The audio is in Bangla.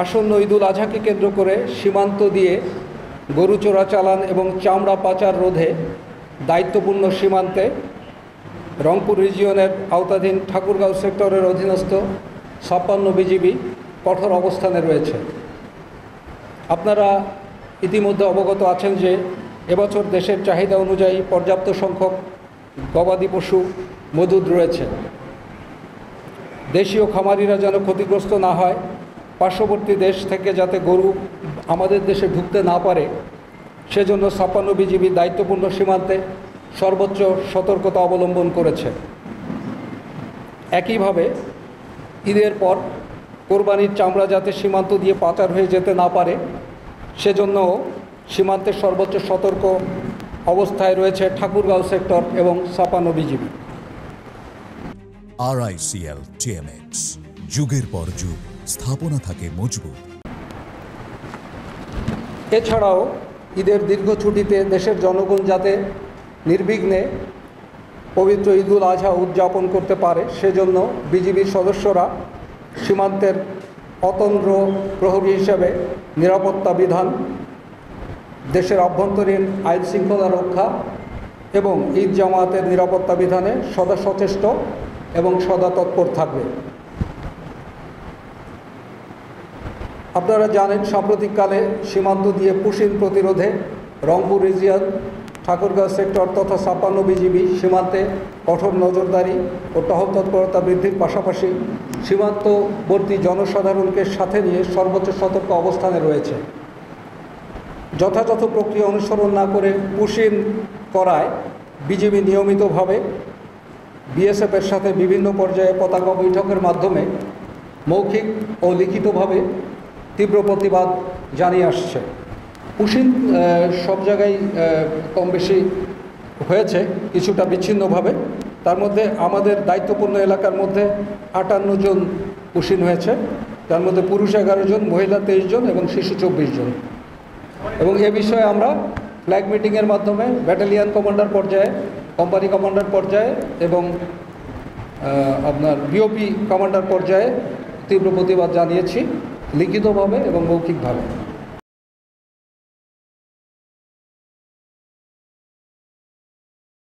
আসন্ন ঈদুল আজহাকে কেন্দ্র করে সীমান্ত দিয়ে গরু চোরাচালান এবং চামড়া পাচার রোধে দায়িত্বপূর্ণ সীমান্তে রংপুর রিজিয়নের আওতাধীন ঠাকুরগাঁও সেক্টরের অধীনস্থ ৫৬ বিজিবি কঠোর অবস্থানে রয়েছে। আপনারা ইতিমধ্যে অবগত আছেন যে এবছর দেশের চাহিদা অনুযায়ী পর্যাপ্ত সংখ্যক গবাদি পশু মজুদ রয়েছে। দেশীয় খামারিরা যেন ক্ষতিগ্রস্ত না হয়, পার্শ্ববর্তী দেশ থেকে যাতে গরু আমাদের দেশে ঢুকতে না পারে, সেজন্য ৫৬ বিজিবি দায়িত্বপূর্ণ সীমান্তে সর্বোচ্চ সতর্কতা অবলম্বন করেছে। একইভাবে ঈদের পর কোরবানির চামড়া যাতে সীমান্ত দিয়ে পাচার হয়ে যেতে না পারে, সেজন্য সীমান্তের সর্বোচ্চ সতর্ক অবস্থায় রয়েছে ঠাকুরগাঁও সেক্টর এবং ৫৬ বিজিবি। RICL TMX, যুগের পর যুগ স্থাপনা থাকে মজবুত। এছাড়াও ঈদের দীর্ঘ ছুটিতে দেশের জনগণ যাতে নির্বিঘ্নে পবিত্র ঈদুল আজহা উদযাপন করতে পারে, সেজন্য বিজিবির সদস্যরা সীমান্তের অতন্দ্র প্রহরী হিসেবে নিরাপত্তা বিধান, দেশের অভ্যন্তরীণ আইন শৃঙ্খলা রক্ষা এবং ঈদ জামায়াতের নিরাপত্তা বিধানে সদা সচেষ্ট এবং সদা তৎপর থাকবে। আপনারা জানেন, সাম্প্রতিককালে সীমান্ত দিয়ে পুশিন প্রতিরোধে রংপুর রিজিয়ন, ঠাকুরগাঁও সেক্টর তথা ৫৬ বিজিবি সীমান্তে কঠোর নজরদারি ও টহল তৎপরতা বৃদ্ধির পাশাপাশি সীমান্তবর্তী জনসাধারণকে সাথে নিয়ে সর্বোচ্চ সতর্ক অবস্থানে রয়েছে। যথাযথ প্রক্রিয়া অনুসরণ না করে পুশিন করায় বিজিবি নিয়মিতভাবে বিএসএফের সাথে বিভিন্ন পর্যায়ে পতাকা বৈঠকের মাধ্যমে মৌখিক ও লিখিতভাবে তীব্র প্রতিবাদ জানিয়ে আসছে। পুশিন সব জায়গায় কম বেশি হয়েছে, কিছুটা বিচ্ছিন্নভাবে। তার মধ্যে আমাদের দায়িত্বপূর্ণ এলাকার মধ্যে ৫৮ জন পুশিন হয়েছে, তার মধ্যে পুরুষ ১১ জন, মহিলা ২৩ জন এবং শিশু ২৪ জন। এবং এ বিষয়ে আমরা ফ্ল্যাগ মিটিংয়ের মাধ্যমে ব্যাটালিয়ন কমান্ডার পর্যায়ে, কোম্পানি কমান্ডার পর্যায়ে এবং আপনার বিওপি কমান্ডার পর্যায়ে তীব্র প্রতিবাদ জানিয়েছি, লিখিতভাবে এবং মৌখিকভাবে।